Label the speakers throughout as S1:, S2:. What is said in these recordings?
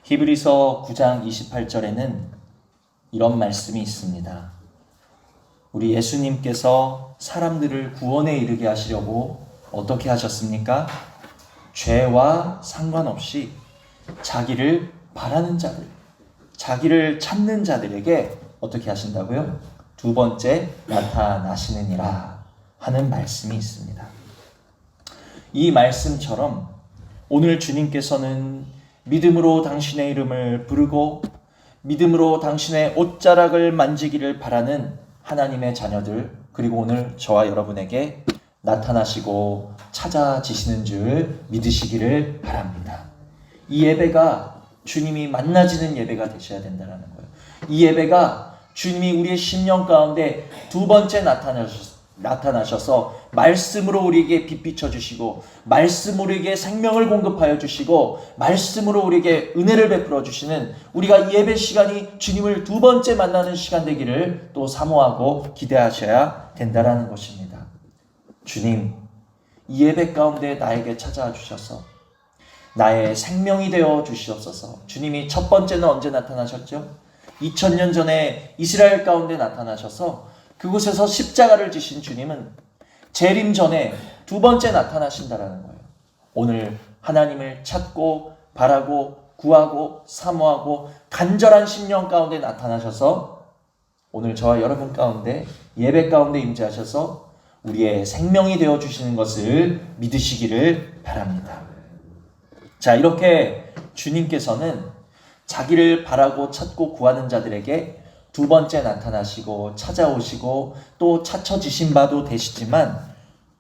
S1: 히브리서 9장 28절에는 이런 말씀이 있습니다. 우리 예수님께서 사람들을 구원에 이르게 하시려고 어떻게 하셨습니까? 죄와 상관없이 자기를 바라는 자들, 자기를 찾는 자들에게 어떻게 하신다고요? 두 번째 나타나시느니라 하는 말씀이 있습니다. 이 말씀처럼 오늘 주님께서는 믿음으로 당신의 이름을 부르고 믿음으로 당신의 옷자락을 만지기를 바라는 하나님의 자녀들, 그리고 오늘 저와 여러분에게 나타나시고 찾아지시는 줄 믿으시기를 바랍니다. 이 예배가 주님이 만나지는 예배가 되셔야 된다는 거예요. 이 예배가 주님이 우리의 심령 가운데 두 번째 나타나셔서 말씀으로 우리에게 빛 비춰주시고 말씀으로 우리에게 생명을 공급하여 주시고 말씀으로 우리에게 은혜를 베풀어 주시는, 우리가 이 예배 시간이 주님을 두 번째 만나는 시간 되기를 또 사모하고 기대하셔야 된다는 것입니다. 주님, 이 예배 가운데 나에게 찾아와 주셔서 나의 생명이 되어 주시옵소서. 주님이 첫 번째는 언제 나타나셨죠? 2000년 전에 이스라엘 가운데 나타나셔서 그곳에서 십자가를 지신 주님은 재림 전에 두 번째 나타나신다라는 거예요. 오늘 하나님을 찾고 바라고 구하고 사모하고 간절한 심령 가운데 나타나셔서 오늘 저와 여러분 가운데 예배 가운데 임재하셔서 우리의 생명이 되어 주시는 것을 믿으시기를 바랍니다. 자, 이렇게 주님께서는 자기를 바라고 찾고 구하는 자들에게 두 번째 나타나시고 찾아오시고 또 찾혀지신 바도 되시지만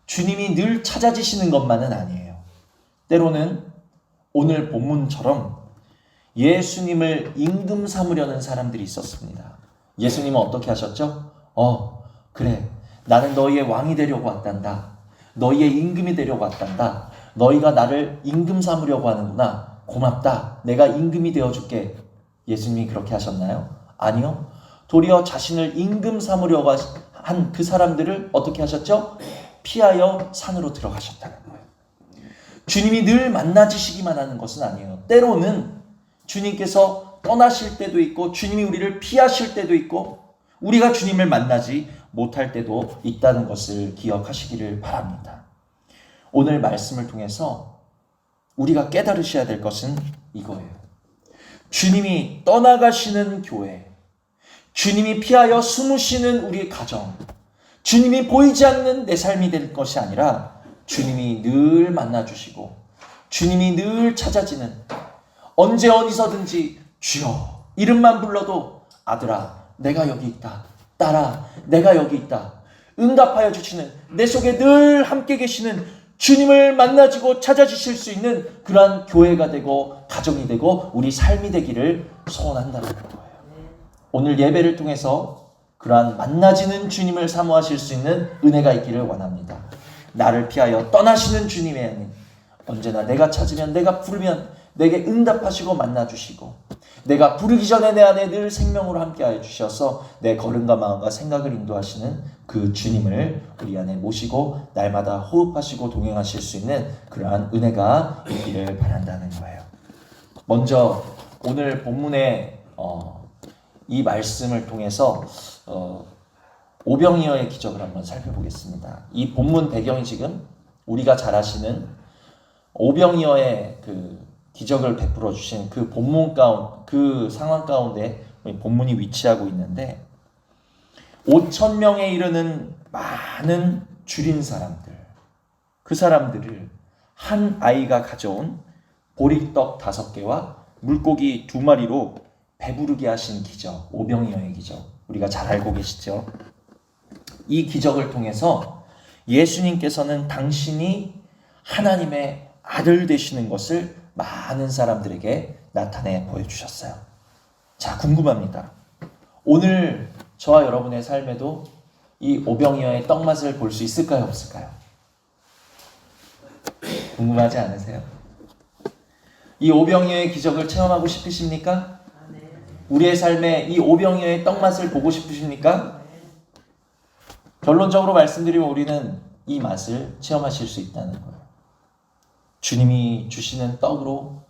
S1: 주님이 늘 찾아지시는 것만은 아니에요. 때로는 오늘 본문처럼 예수님을 임금 삼으려는 사람들이 있었습니다. 예수님은 어떻게 하셨죠? 그래, 나는 너희의 왕이 되려고 왔단다. 너희의 임금이 되려고 왔단다. 너희가 나를 임금 삼으려고 하는구나. 고맙다. 내가 임금이 되어줄게. 예수님이 그렇게 하셨나요? 아니요. 도리어 자신을 임금 삼으려고 한 그 사람들을 어떻게 하셨죠? 피하여 산으로 들어가셨다는 거예요. 주님이 늘 만나지시기만 하는 것은 아니에요. 때로는 주님께서 떠나실 때도 있고 주님이 우리를 피하실 때도 있고 우리가 주님을 만나지 못할 때도 있다는 것을 기억하시기를 바랍니다. 오늘 말씀을 통해서 우리가 깨달으셔야 될 것은 이거예요. 주님이 떠나가시는 교회, 주님이 피하여 숨으시는 우리의 가정, 주님이 보이지 않는 내 삶이 될 것이 아니라 주님이 늘 만나주시고 주님이 늘 찾아지는, 언제 어디서든지 주여 이름만 불러도 아들아 내가 여기 있다, 딸아 내가 여기 있다 응답하여 주시는, 내 속에 늘 함께 계시는 주님을 만나지고 찾아주실 수 있는 그러한 교회가 되고 가정이 되고 우리 삶이 되기를 소원한다는 거예요. 오늘 예배를 통해서 그러한 만나지는 주님을 사모하실 수 있는 은혜가 있기를 원합니다. 나를 피하여 떠나시는 주님이 아닌 언제나 내가 찾으면 내가 부르면 내게 응답하시고 만나주시고 내가 부르기 전에 내 안에 늘 생명으로 함께하여 주셔서 내 걸음과 마음과 생각을 인도하시는 그 주님을 우리 안에 모시고 날마다 호흡하시고 동행하실 수 있는 그러한 은혜가 있기를 바란다는 거예요. 먼저 오늘 본문의 이 말씀을 통해서 오병이어의 기적을 한번 살펴보겠습니다. 이 본문 배경이 지금 우리가 잘 아시는 오병이어의 그 기적을 베풀어 주신 그 본문 가운데, 그 상황 가운데 본문이 위치하고 있는데 5,000명에 이르는 많은 줄인 사람들, 그 사람들을 한 아이가 가져온 보리떡 5개와 물고기 2마리로 배부르게 하신 기적, 오병이어의 기적, 우리가 잘 알고 계시죠? 이 기적을 통해서 예수님께서는 당신이 하나님의 아들 되시는 것을 많은 사람들에게 나타내 보여주셨어요. 자, 궁금합니다. 오늘 저와 여러분의 삶에도 이 오병이어의 떡맛을 볼 수 있을까요? 없을까요? 궁금하지 않으세요? 이 오병이어의 기적을 체험하고 싶으십니까? 우리의 삶에 이 오병이어의 떡맛을 보고 싶으십니까? 결론적으로 말씀드리면 우리는 이 맛을 체험하실 수 있다는 거예요. 주님이 주시는 떡으로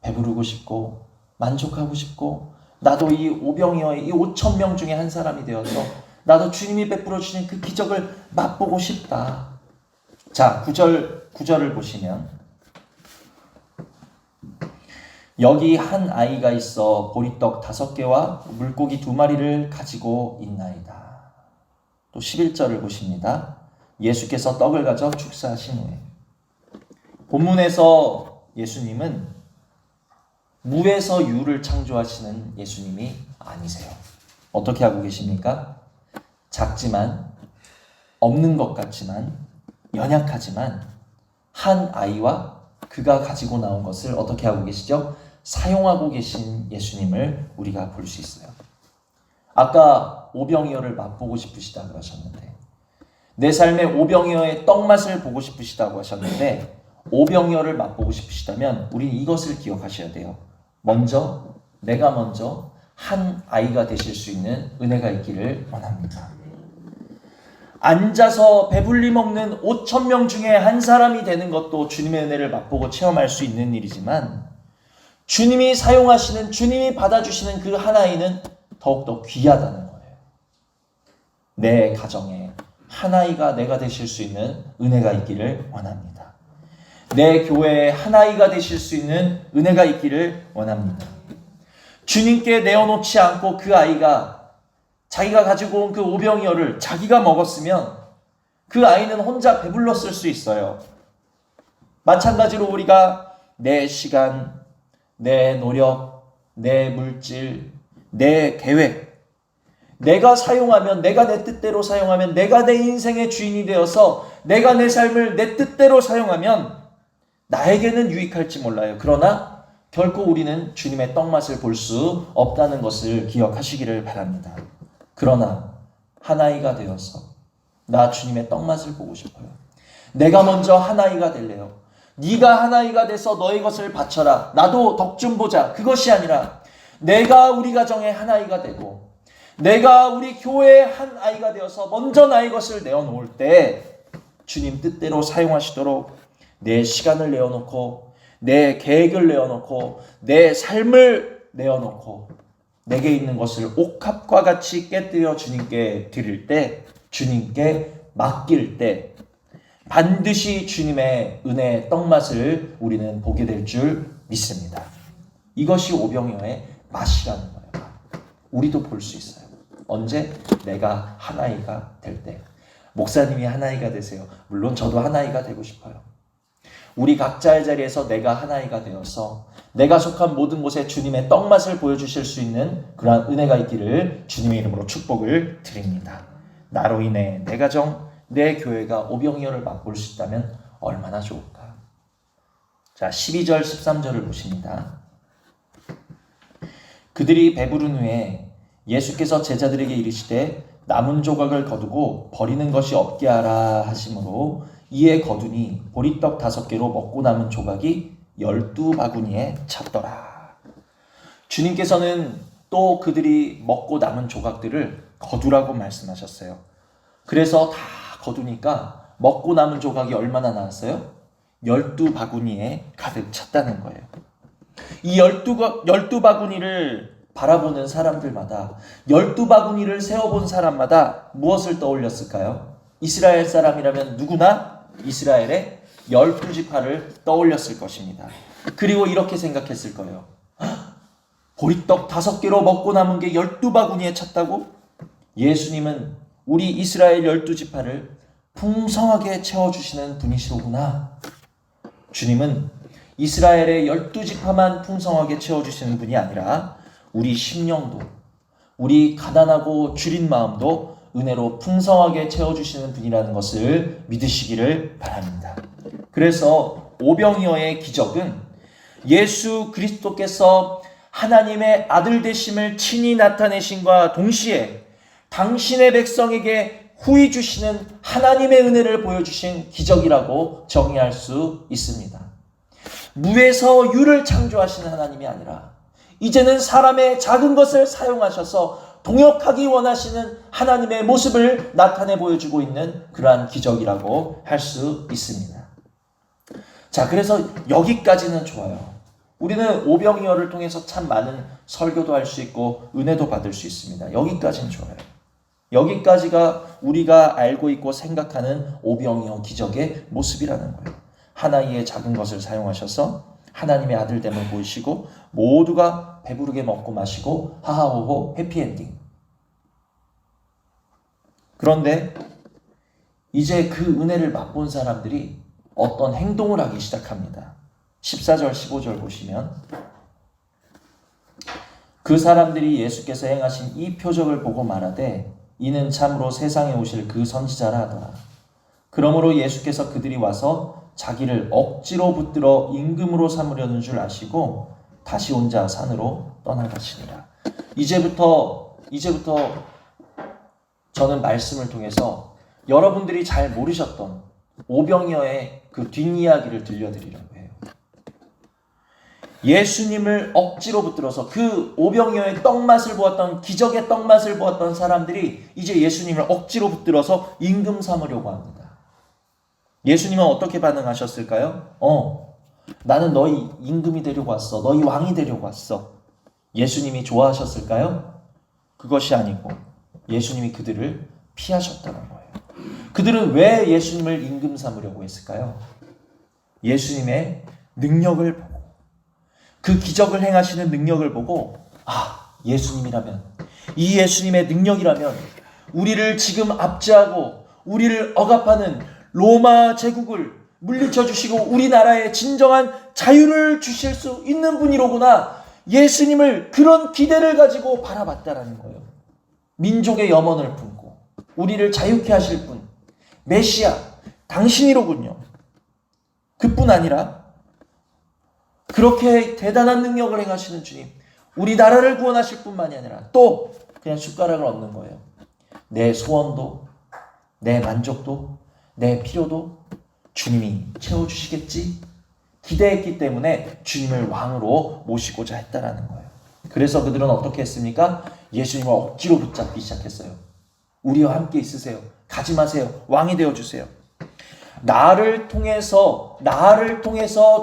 S1: 배부르고 싶고 만족하고 싶고 나도 이 오병이어의 이 5천 명 중에 한 사람이 되어서 나도 주님이 베풀어 주신 그 기적을 맛보고 싶다. 자, 9절을 보시면 여기 한 아이가 있어 보리떡 5개와 물고기 2마리를 가지고 있나이다. 또 11절을 보십니다. 예수께서 떡을 가져 축사하신 후에 본문에서 예수님은 무에서 유를 창조하시는 예수님이 아니세요. 어떻게 하고 계십니까? 작지만 없는 것 같지만 연약하지만 한 아이와 그가 가지고 나온 것을 어떻게 하고 계시죠? 사용하고 계신 예수님을 우리가 볼 수 있어요. 아까 오병이어를 맛보고 싶으시다 그러셨는데 내 삶의 오병이어의 떡맛을 보고 싶으시다고 하셨는데 오병이어를 맛보고 싶으시다면 우리는 이것을 기억하셔야 돼요. 내가 먼저 한 아이가 되실 수 있는 은혜가 있기를 원합니다. 앉아서 배불리 먹는 5천 명 중에 한 사람이 되는 것도 주님의 은혜를 맛보고 체험할 수 있는 일이지만 주님이 사용하시는, 주님이 받아주시는 그 한 아이는 더욱더 귀하다는 거예요. 내 가정에 한 아이가 내가 되실 수 있는 은혜가 있기를 원합니다. 내 교회에 한 아이가 되실 수 있는 은혜가 있기를 원합니다. 주님께 내어놓지 않고 그 아이가 자기가 가지고 온 그 오병이어를 자기가 먹었으면 그 아이는 혼자 배불렀을 수 있어요. 마찬가지로 우리가 내 시간, 내 노력, 내 물질, 내 계획, 내가 사용하면, 내가 내 뜻대로 사용하면, 내가 내 인생의 주인이 되어서 내가 내 삶을 내 뜻대로 사용하면 나에게는 유익할지 몰라요. 그러나 결코 우리는 주님의 떡맛을 볼 수 없다는 것을 기억하시기를 바랍니다. 그러나 한 아이가 되어서 나 주님의 떡맛을 보고 싶어요. 내가 먼저 한 아이가 될래요. 네가 한 아이가 돼서 너의 것을 바쳐라. 나도 덕 좀 보자. 그것이 아니라 내가 우리 가정의 한 아이가 되고 내가 우리 교회의 한 아이가 되어서 먼저 나의 것을 내어놓을 때 주님 뜻대로 사용하시도록 내 시간을 내어놓고 내 계획을 내어놓고 내 삶을 내어놓고 내게 있는 것을 옥합과 같이 깨뜨려 주님께 드릴 때, 주님께 맡길 때 반드시 주님의 은혜의 떡맛을 우리는 보게 될 줄 믿습니다. 이것이 오병이어의 맛이라는 거예요. 우리도 볼 수 있어요. 언제? 내가 한 아이가 될 때. 목사님이 한 아이가 되세요. 물론 저도 한 아이가 되고 싶어요. 우리 각자의 자리에서 내가 한 아이가 되어서 내가 속한 모든 곳에 주님의 떡맛을 보여주실 수 있는 그러한 은혜가 있기를 주님의 이름으로 축복을 드립니다. 나로 인해 내 가정, 내 교회가 오병이어를 맛볼 수 있다면 얼마나 좋을까. 자, 12절 13절을 보십니다. 그들이 배부른 후에 예수께서 제자들에게 이르시되 남은 조각을 거두고 버리는 것이 없게 하라 하심으로 이에 거두니 보리떡 5개로 먹고 남은 조각이 12바구니에 찼더라. 주님께서는 또 그들이 먹고 남은 조각들을 거두라고 말씀하셨어요. 그래서 다 거두니까 먹고 남은 조각이 얼마나 나왔어요? 12바구니에 가득 찼다는 거예요. 이 12바구니를 바라보는 사람들마다 12바구니를 세어본 사람마다 무엇을 떠올렸을까요? 이스라엘 사람이라면 누구나 이스라엘의 12지파를 떠올렸을 것입니다. 그리고 이렇게 생각했을 거예요. 보리떡 5개로 먹고 남은 게 12바구니에 찼다고? 예수님은 우리 이스라엘 12지파를 풍성하게 채워주시는 분이시로구나. 주님은 이스라엘의 12지파만 풍성하게 채워주시는 분이 아니라 우리 심령도, 우리 가난하고 줄인 마음도 은혜로 풍성하게 채워주시는 분이라는 것을 믿으시기를 바랍니다. 그래서 오병이어의 기적은 예수 그리스도께서 하나님의 아들 되심을 친히 나타내심과 동시에 당신의 백성에게 후히 주시는 하나님의 은혜를 보여주신 기적이라고 정의할 수 있습니다. 무에서 유를 창조하시는 하나님이 아니라 이제는 사람의 작은 것을 사용하셔서 동역하기 원하시는 하나님의 모습을 나타내 보여주고 있는 그러한 기적이라고 할 수 있습니다. 자, 그래서 여기까지는 좋아요. 우리는 오병이어를 통해서 참 많은 설교도 할 수 있고 은혜도 받을 수 있습니다. 여기까지는 좋아요. 여기까지가 우리가 알고 있고 생각하는 오병이어 기적의 모습이라는 거예요. 하나의 작은 것을 사용하셔서 하나님의 아들됨을 보이시고 모두가 배부르게 먹고 마시고 하하호호 해피엔딩. 그런데 이제 그 은혜를 맛본 사람들이 어떤 행동을 하기 시작합니다. 14절 15절 보시면 그 사람들이 예수께서 행하신 이 표적을 보고 말하되 이는 참으로 세상에 오실 그 선지자라 하더라. 그러므로 예수께서 그들이 와서 자기를 억지로 붙들어 임금으로 삼으려는 줄 아시고 다시 혼자 산으로 떠나가시니라. 이제부터 저는 말씀을 통해서 여러분들이 잘 모르셨던 오병이어의 그 뒷이야기를 들려드리려고 해요. 예수님을 억지로 붙들어서 그 오병이어의 떡맛을 보았던, 기적의 떡맛을 보았던 사람들이 이제 예수님을 억지로 붙들어서 임금 삼으려고 합니다. 예수님은 어떻게 반응하셨을까요? 나는 너희 임금이 되려고 왔어. 너희 왕이 되려고 왔어. 예수님이 좋아하셨을까요? 그것이 아니고 예수님이 그들을 피하셨다는 거예요. 그들은 왜 예수님을 임금 삼으려고 했을까요? 예수님의 능력을 보고, 그 기적을 행하시는 능력을 보고, 예수님이라면, 이 예수님의 능력이라면 우리를 지금 압제하고 우리를 억압하는 로마 제국을 물리쳐 주시고 우리나라에 진정한 자유를 주실 수 있는 분이로구나. 예수님을 그런 기대를 가지고 바라봤다라는 거예요. 민족의 염원을 품고 우리를 자유케 하실 분, 메시아, 당신이로군요. 그뿐 아니라 그렇게 대단한 능력을 행하시는 주님, 우리 나라를 구원하실 뿐만이 아니라 또 그냥 숟가락을 얹는 거예요. 내 소원도, 내 만족도, 내 필요도 주님이 채워주시겠지 기대했기 때문에 주님을 왕으로 모시고자 했다라는 거예요. 그래서 그들은 어떻게 했습니까? 예수님을 억지로 붙잡기 시작했어요. 우리와 함께 있으세요. 가지 마세요. 왕이 되어주세요. 나를 통해서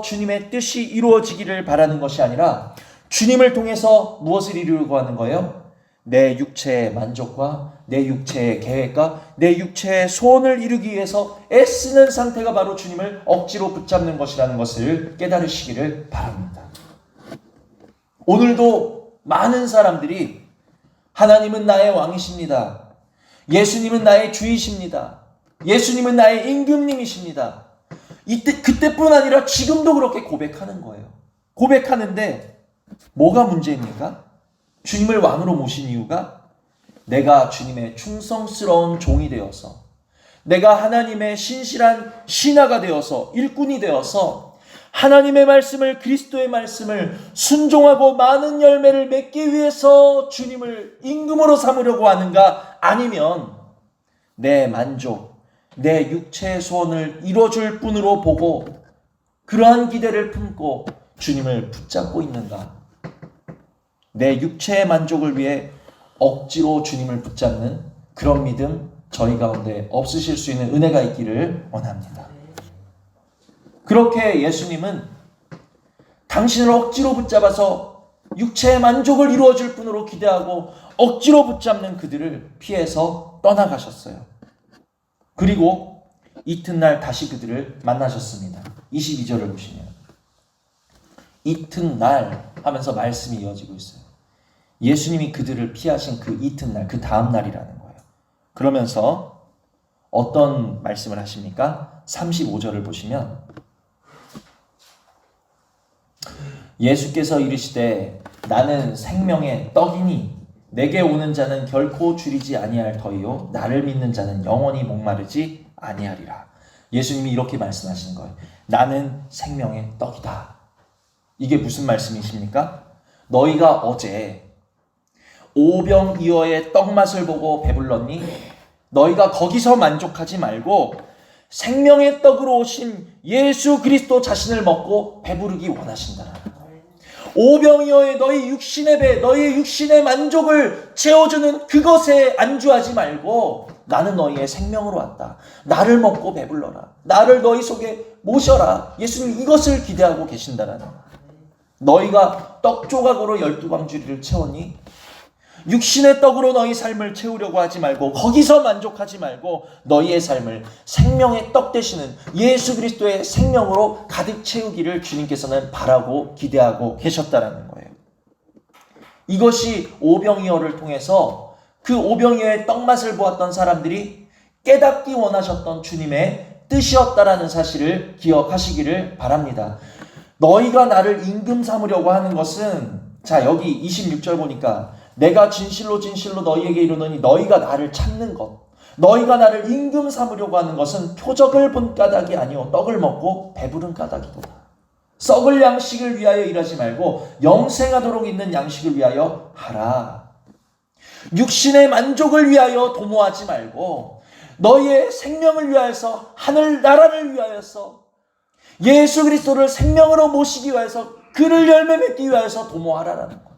S1: 주님의 뜻이 이루어지기를 바라는 것이 아니라 주님을 통해서 무엇을 이루려고 하는 거예요? 내 육체의 만족과 내 육체의 계획과 내 육체의 소원을 이루기 위해서 애쓰는 상태가 바로 주님을 억지로 붙잡는 것이라는 것을 깨달으시기를 바랍니다. 오늘도 많은 사람들이 하나님은 나의 왕이십니다. 예수님은 나의 주이십니다. 예수님은 나의 임금님이십니다. 그때뿐 아니라 지금도 그렇게 고백하는 거예요. 고백하는데 뭐가 문제입니까? 주님을 왕으로 모신 이유가 내가 주님의 충성스러운 종이 되어서, 내가 하나님의 신실한 신하가 되어서, 일꾼이 되어서 하나님의 말씀을, 그리스도의 말씀을 순종하고 많은 열매를 맺기 위해서 주님을 임금으로 삼으려고 하는가? 아니면 내 만족, 내 육체의 소원을 이뤄줄 뿐으로 보고 그러한 기대를 품고 주님을 붙잡고 있는가? 내 육체의 만족을 위해 억지로 주님을 붙잡는 그런 믿음 저희 가운데 없으실 수 있는 은혜가 있기를 원합니다. 그렇게 예수님은 당신을 억지로 붙잡아서 육체의 만족을 이루어줄 뿐으로 기대하고 억지로 붙잡는 그들을 피해서 떠나가셨어요. 그리고 이튿날 다시 그들을 만나셨습니다. 22절을 보시면 이튿날 하면서 말씀이 이어지고 있어요. 예수님이 그들을 피하신 그 이튿날, 그 다음 날이라는 거예요. 그러면서 어떤 말씀을 하십니까? 35절을 보시면 예수께서 이르시되 나는 생명의 떡이니 내게 오는 자는 결코 줄이지 아니할 터이요 나를 믿는 자는 영원히 목마르지 아니하리라. 예수님이 이렇게 말씀하시는 거예요. 나는 생명의 떡이다. 이게 무슨 말씀이십니까? 너희가 어제 오병이어의 떡맛을 보고 배불렀니? 너희가 거기서 만족하지 말고 생명의 떡으로 오신 예수 그리스도 자신을 먹고 배부르기 원하신다. 오병이어의 너희 육신의 배, 너희의 육신의 만족을 채워주는 그것에 안주하지 말고 나는 너희의 생명으로 왔다. 나를 먹고 배불러라. 나를 너희 속에 모셔라. 예수님 이것을 기대하고 계신다라는 거예요. 너희가 떡 조각으로 12광주리를 채웠니? 육신의 떡으로 너희 삶을 채우려고 하지 말고 거기서 만족하지 말고 너희의 삶을 생명의 떡 되시는 예수 그리스도의 생명으로 가득 채우기를 주님께서는 바라고 기대하고 계셨다라는 거예요. 이것이 오병이어를 통해서 그 오병이어의 떡맛을 보았던 사람들이 깨닫기 원하셨던 주님의 뜻이었다라는 사실을 기억하시기를 바랍니다. 너희가 나를 임금 삼으려고 하는 것은, 자, 여기 26절 보니까 내가 진실로 진실로 너희에게 이르노니 너희가 나를 찾는 것, 너희가 나를 임금 삼으려고 하는 것은 표적을 본 까닭이 아니오 떡을 먹고 배부른 까닭이도다. 썩을 양식을 위하여 일하지 말고 영생하도록 있는 양식을 위하여 하라. 육신의 만족을 위하여 도모하지 말고 너희의 생명을 위하여서, 하늘 나라를 위하여서, 예수 그리스도를 생명으로 모시기 위해서, 그를 열매 맺기 위해서 도모하라라는 거예요.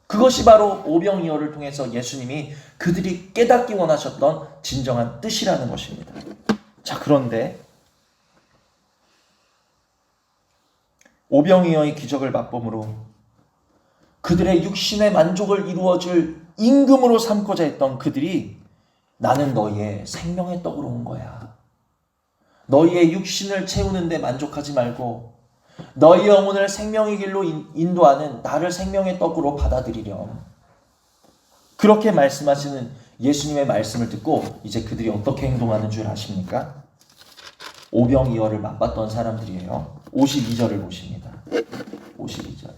S1: 그것이 바로 오병이어를 통해서 예수님이 그들이 깨닫기 원하셨던 진정한 뜻이라는 것입니다. 자, 그런데 오병이어의 기적을 맛봄으로 그들의 육신의 만족을 이루어줄 임금으로 삼고자 했던 그들이 나는 너희의 생명의 떡으로 온 거야. 너희의 육신을 채우는데 만족하지 말고 너희 영혼을 생명의 길로 인도하는 나를 생명의 떡으로 받아들이렴. 그렇게 말씀하시는 예수님의 말씀을 듣고 이제 그들이 어떻게 행동하는 줄 아십니까? 오병이어를 맛봤던 사람들이에요. 52절을 보십니다. 52절.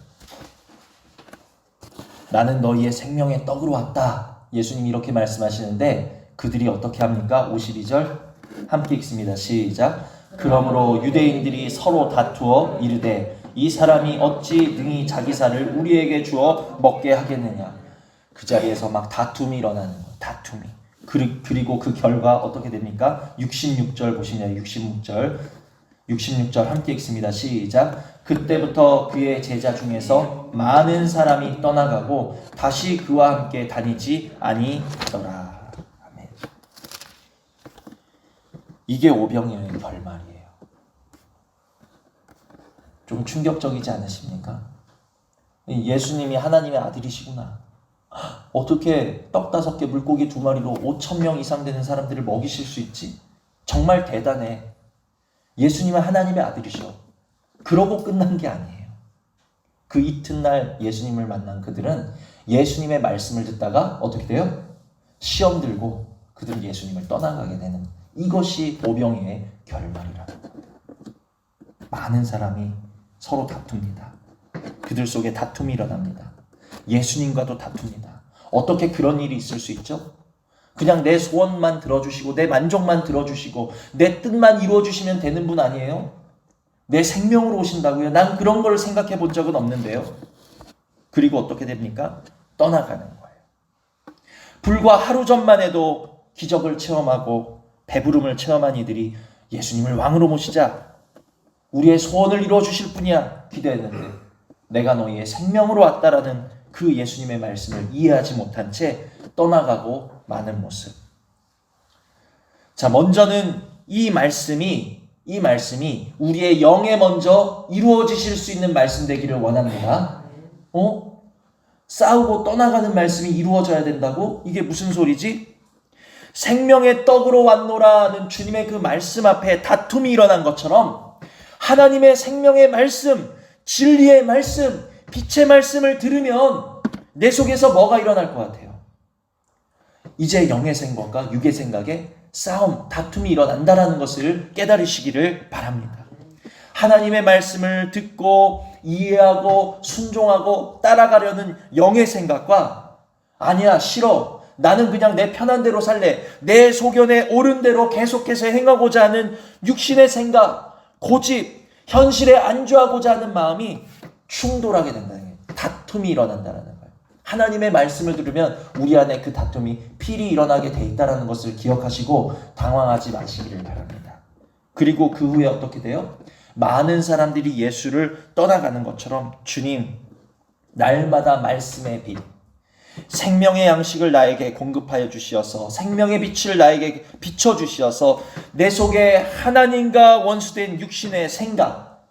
S1: 나는 너희의 생명의 떡으로 왔다. 예수님이 이렇게 말씀하시는데 그들이 어떻게 합니까? 52절 함께 읽습니다. 시작. 그러므로 유대인들이 서로 다투어 이르되 이 사람이 어찌 능히 자기 살을 우리에게 주어 먹게 하겠느냐. 그 자리에서 막 다툼이 일어나는 거예요. 다툼이. 그리고 그 결과 어떻게 됩니까? 66절 보시면 66절 함께 읽습니다. 시작. 그때부터 그의 제자 중에서 많은 사람이 떠나가고 다시 그와 함께 다니지 아니하더라. 아멘. 이게 오병이어의 결말이에요. 좀 충격적이지 않으십니까? 예수님이 하나님의 아들이시구나. 어떻게 떡 5개 물고기 2마리로 5,000명 이상 되는 사람들을 먹이실 수 있지? 정말 대단해. 예수님은 하나님의 아들이셔. 그러고 끝난 게 아니에요. 그 이튿날 예수님을 만난 그들은 예수님의 말씀을 듣다가 어떻게 돼요? 시험 들고 그들은 예수님을 떠나가게 되는, 이것이 오병이어의 결말이라는 겁니다. 많은 사람이 서로 다툽니다. 그들 속에 다툼이 일어납니다. 예수님과도 다툽니다. 어떻게 그런 일이 있을 수 있죠? 그냥 내 소원만 들어주시고 내 만족만 들어주시고 내 뜻만 이루어주시면 되는 분 아니에요? 내 생명으로 오신다고요? 난 그런 걸 생각해 본 적은 없는데요. 그리고 어떻게 됩니까? 떠나가는 거예요. 불과 하루 전만 해도 기적을 체험하고 배부름을 체험한 이들이 예수님을 왕으로 모시자, 우리의 소원을 이루어주실 분이야 기대했는데 내가 너희의 생명으로 왔다라는 그 예수님의 말씀을 이해하지 못한 채 떠나가고 마는 모습. 자, 먼저는 이 말씀이 우리의 영에 먼저 이루어지실 수 있는 말씀 되기를 원합니다. 싸우고 떠나가는 말씀이 이루어져야 된다고? 이게 무슨 소리지? 생명의 떡으로 왔노라는 주님의 그 말씀 앞에 다툼이 일어난 것처럼 하나님의 생명의 말씀, 진리의 말씀, 빛의 말씀을 들으면 내 속에서 뭐가 일어날 것 같아요? 이제 영의 생각과 육의 생각에 싸움, 다툼이 일어난다라는 것을 깨달으시기를 바랍니다. 하나님의 말씀을 듣고 이해하고 순종하고 따라가려는 영의 생각과, 아니야, 싫어, 나는 그냥 내 편한 대로 살래, 내 소견에 옳은 대로 계속해서 행하고자 하는 육신의 생각, 고집, 현실에 안주하고자 하는 마음이 충돌하게 된다는 거예요. 다툼이 일어난다는 거예요. 하나님의 말씀을 들으면 우리 안에 그 다툼이 필히 일어나게 돼 있다는 것을 기억하시고 당황하지 마시기를 바랍니다. 그리고 그 후에 어떻게 돼요? 많은 사람들이 예수를 떠나가는 것처럼 주님, 날마다 말씀의 빛, 생명의 양식을 나에게 공급하여 주시어서 생명의 빛을 나에게 비춰주시어서 내 속에 하나님과 원수된 육신의 생각,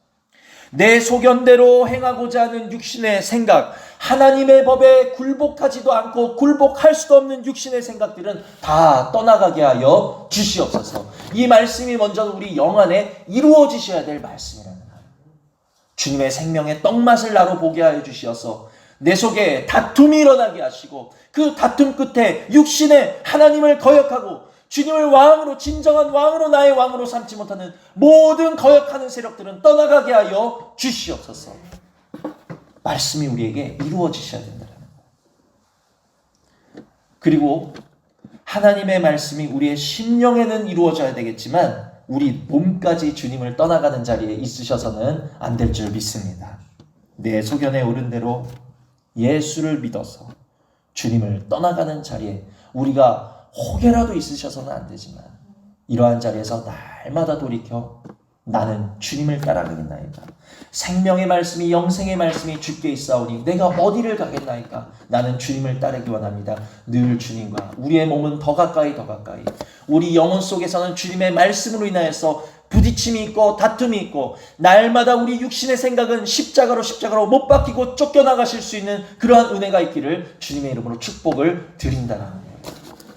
S1: 내 소견대로 행하고자 하는 육신의 생각, 하나님의 법에 굴복하지도 않고 굴복할 수도 없는 육신의 생각들은 다 떠나가게 하여 주시옵소서. 이 말씀이 먼저 우리 영 안에 이루어지셔야 될 말씀이라는 거예요. 주님의 생명의 떡맛을 나로 보게 하여 주시어서 내 속에 다툼이 일어나게 하시고 그 다툼 끝에 육신의 하나님을 거역하고 주님을 왕으로, 진정한 왕으로, 나의 왕으로 삼지 못하는 모든 거역하는 세력들은 떠나가게 하여 주시옵소서. 말씀이 우리에게 이루어지셔야 된다는 거예요. 그리고 하나님의 말씀이 우리의 심령에는 이루어져야 되겠지만 우리 몸까지 주님을 떠나가는 자리에 있으셔서는 안 될 줄 믿습니다. 내 소견에 오른 대로 예수를 믿어서 주님을 떠나가는 자리에 우리가 혹여라도 있으셔서는 안 되지만 이러한 자리에서 날마다 돌이켜 나는 주님을 따라가겠나이까. 생명의 말씀이, 영생의 말씀이 주께 있사오니 내가 어디를 가겠나이까. 나는 주님을 따르기 원합니다. 늘 주님과 우리의 몸은 더 가까이 우리 영혼 속에서는 주님의 말씀으로 인하여서 부딪힘이 있고 다툼이 있고 날마다 우리 육신의 생각은 십자가로 못 박히고 쫓겨나가실 수 있는 그러한 은혜가 있기를 주님의 이름으로 축복을 드린다는 거예요.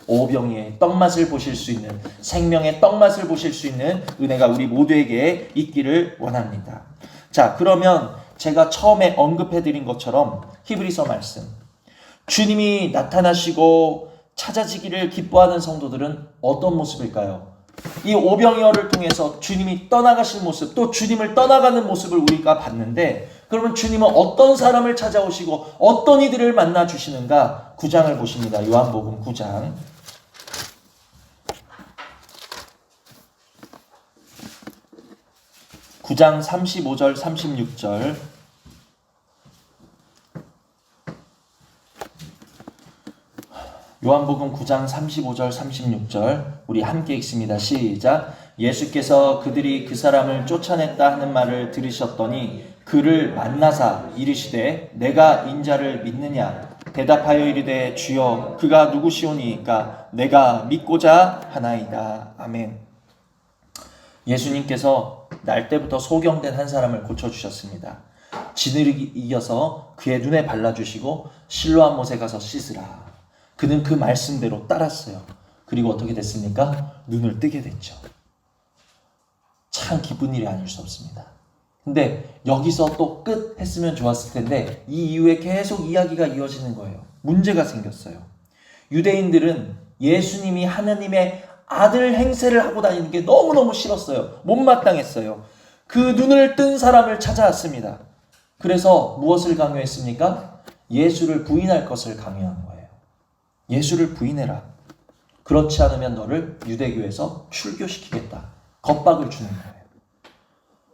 S1: 오병이의 떡맛을 보실 수 있는, 생명의 떡맛을 보실 수 있는 은혜가 우리 모두에게 있기를 원합니다. 자, 그러면 제가 처음에 언급해드린 것처럼 히브리서 말씀, 주님이 나타나시고 찾아지기를 기뻐하는 성도들은 어떤 모습일까요? 이 오병이어를 통해서 주님이 떠나가실 모습, 또 주님을 떠나가는 모습을 우리가 봤는데, 그러면 주님은 어떤 사람을 찾아오시고 어떤 이들을 만나 주시는가? 9장을 보십니다. 요한복음 9장. 9장 35절 36절. 요한복음 9장 35절 36절 우리 함께 읽습니다. 시작. 예수께서 그들이 그 사람을 쫓아냈다 하는 말을 들으셨더니 그를 만나사 이르시되 내가 인자를 믿느냐. 대답하여 이르되 주여 그가 누구시오니이까. 내가 믿고자 하나이다. 아멘. 예수님께서 날 때부터 소경된 한 사람을 고쳐주셨습니다. 진을 이겨서 그의 눈에 발라주시고 실로암 못에 가서 씻으라. 그는 그 말씀대로 따랐어요. 그리고 어떻게 됐습니까? 눈을 뜨게 됐죠. 참 기쁜 일이 아닐 수 없습니다. 근데 여기서 또 끝 했으면 좋았을 텐데 이 이후에 계속 이야기가 이어지는 거예요. 문제가 생겼어요. 유대인들은 예수님이 하나님의 아들 행세를 하고 다니는 게 너무너무 싫었어요. 못마땅했어요. 그 눈을 뜬 사람을 찾아왔습니다. 그래서 무엇을 강요했습니까? 예수를 부인할 것을 강요한 거예요. 예수를 부인해라. 그렇지 않으면 너를 유대교에서 출교시키겠다. 겁박을 주는 거예요.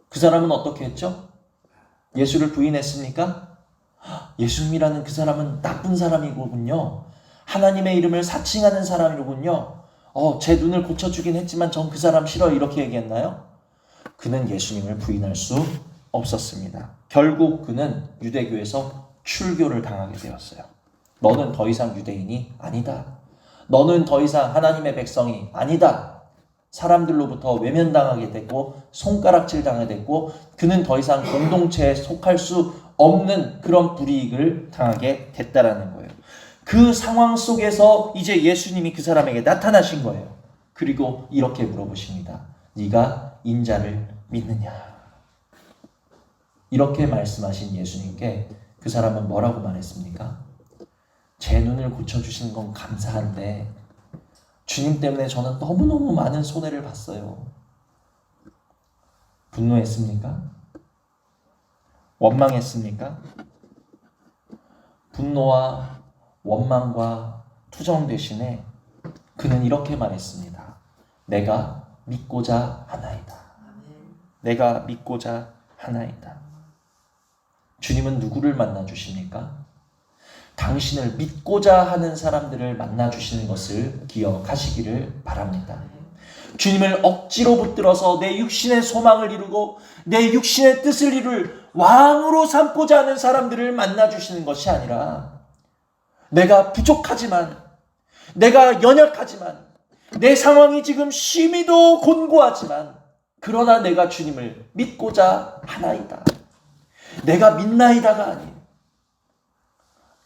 S1: 그 사람은 어떻게 했죠? 예수를 부인했습니까? 예수님이라는 그 사람은 나쁜 사람이군요. 하나님의 이름을 사칭하는 사람이로군요. 제 눈을 고쳐주긴 했지만 전 그 사람 싫어. 이렇게 얘기했나요? 그는 예수님을 부인할 수 없었습니다. 결국 그는 유대교에서 출교를 당하게 되었어요. 너는 더 이상 유대인이 아니다. 너는 더 이상 하나님의 백성이 아니다. 사람들로부터 외면당하게 됐고 손가락질 당하게 됐고 그는 더 이상 공동체에 속할 수 없는 그런 불이익을 당하게 됐다라는 거예요. 그 상황 속에서 이제 예수님이 그 사람에게 나타나신 거예요. 그리고 이렇게 물어보십니다. 네가 인자를 믿느냐? 이렇게 말씀하신 예수님께 그 사람은 뭐라고 말했습니까? 제 눈을 고쳐주시는 건 감사한데 주님 때문에 저는 너무너무 많은 손해를 봤어요. 분노했습니까? 원망했습니까? 분노와 원망과 투정 대신에 그는 이렇게 말했습니다. 내가 믿고자 하나이다. 내가 믿고자 하나이다. 주님은 누구를 만나 주십니까? 당신을 믿고자 하는 사람들을 만나 주시는 것을 기억하시기를 바랍니다. 주님을 억지로 붙들어서 내 육신의 소망을 이루고 내 육신의 뜻을 이룰 왕으로 삼고자 하는 사람들을 만나 주시는 것이 아니라 내가 부족하지만, 내가 연약하지만, 내 상황이 지금 심히도 곤고하지만 그러나 내가 주님을 믿고자 하나이다. 내가 믿나이다가 아니에요.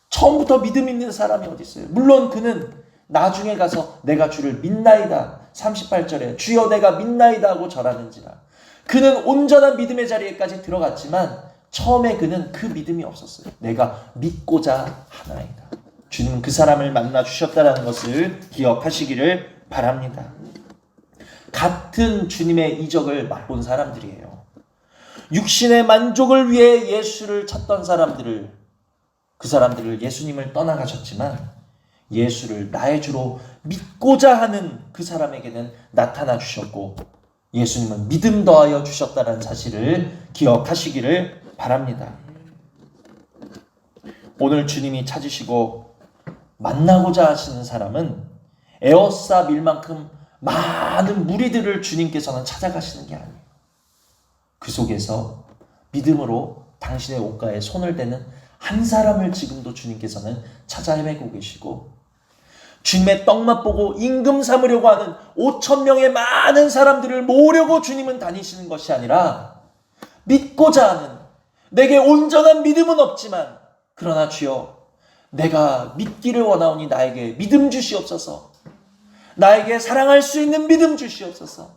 S1: 처음부터 믿음 있는 사람이 어디 있어요? 물론 그는 나중에 가서 내가 주를 믿나이다 38절에 주여 내가 믿나이다 하고 절하는지라. 그는 온전한 믿음의 자리에까지 들어갔지만 처음에 그는 그 믿음이 없었어요. 내가 믿고자 하나이다. 주님은 그 사람을 만나 주셨다는 것을 기억하시기를 바랍니다. 같은 주님의 이적을 맛본 사람들이에요. 육신의 만족을 위해 예수를 찾던 사람들을, 그 사람들을 예수님을 떠나가셨지만 예수를 나의 주로 믿고자 하는 그 사람에게는 나타나 주셨고 예수님은 믿음 더하여 주셨다는 사실을 기억하시기를 바랍니다. 오늘 주님이 찾으시고 만나고자 하시는 사람은 에어싸 밀만큼 많은 무리들을 주님께서는 찾아가시는 게 아니에요. 그 속에서 믿음으로 당신의 옷가에 손을 대는 한 사람을 지금도 주님께서는 찾아 헤매고 계시고, 주님의 떡맛 보고 임금 삼으려고 하는 5,000명의 많은 사람들을 모으려고 주님은 다니시는 것이 아니라 믿고자 하는, 내게 온전한 믿음은 없지만 그러나 주여 내가 믿기를 원하오니 나에게 믿음 주시옵소서. 나에게 사랑할 수 있는 믿음 주시옵소서.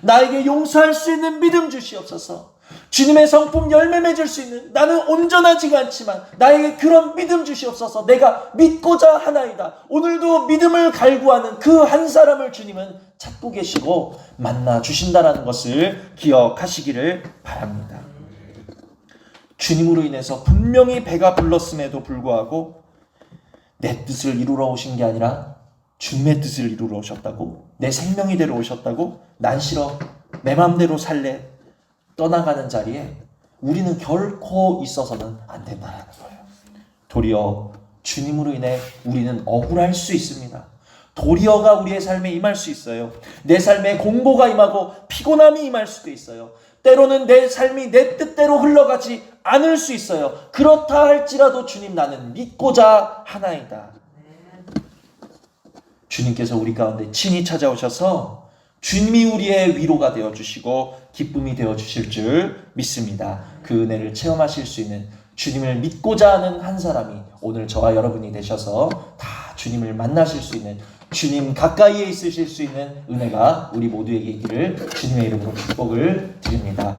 S1: 나에게 용서할 수 있는 믿음 주시옵소서. 주님의 성품 열매 맺을 수 있는, 나는 온전하지가 않지만 나에게 그런 믿음 주시옵소서. 내가 믿고자 하나이다. 오늘도 믿음을 갈구하는 그 한 사람을 주님은 찾고 계시고 만나 주신다라는 것을 기억하시기를 바랍니다. 주님으로 인해서 분명히 배가 불렀음에도 불구하고 내 뜻을 이루러 오신 게 아니라 주님의 뜻을 이루러 오셨다고, 내 생명이 되러 오셨다고, 난 싫어, 내 맘대로 살래, 떠나가는 자리에 우리는 결코 있어서는 안 된다는 거예요. 도리어 주님으로 인해 우리는 억울할 수 있습니다. 도리어가 우리의 삶에 임할 수 있어요. 내 삶에 공고가 임하고 피곤함이 임할 수도 있어요. 때로는 내 삶이 내 뜻대로 흘러가지 않을 수 있어요. 그렇다 할지라도 주님 나는 믿고자 하나이다. 주님께서 우리 가운데 친히 찾아오셔서 주님이 우리의 위로가 되어주시고 기쁨이 되어주실 줄 믿습니다. 그 은혜를 체험하실 수 있는, 주님을 믿고자 하는 한 사람이 오늘 저와 여러분이 되셔서 다 주님을 만나실 수 있는, 주님 가까이에 있으실 수 있는 은혜가 우리 모두에게 있기를 주님의 이름으로 축복을 드립니다.